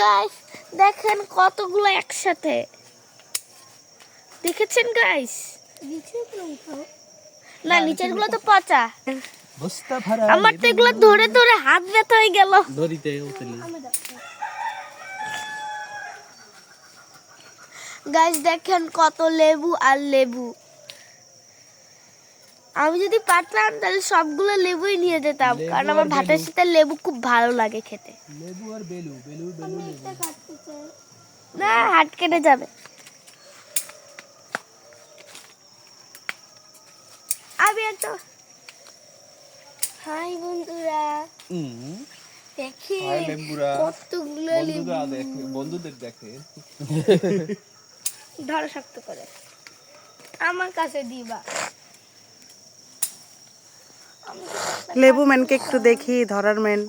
Guys দেখেন কতগুলো একসাথে, দেখেছেন গাইস? না নিচের গুলো তো পচা, আমার তো এগুলো ধরে ধরে হাত ব্যথা হয়ে গেল। গাইস দেখেন কত লেবু আর লেবু, আমি যদি পারতাম তাহলে সবগুলো লেবুই নিয়ে যেতাম, কারণ আমার ভাতের সাথে লেবু খুব ভালো লাগে খেতে। লেবু আর বেলু বেলু বেলু না হাত কেটে যাবে। আমি একটা হাই বন্ধুরা, দেখি কতগুলো লেবু, বন্ধুদের দেখে ধরো শক্ত করে আমার কাছে দিবা। লেবু ম্যানকে একটু দেখি, ধরার ম্যান।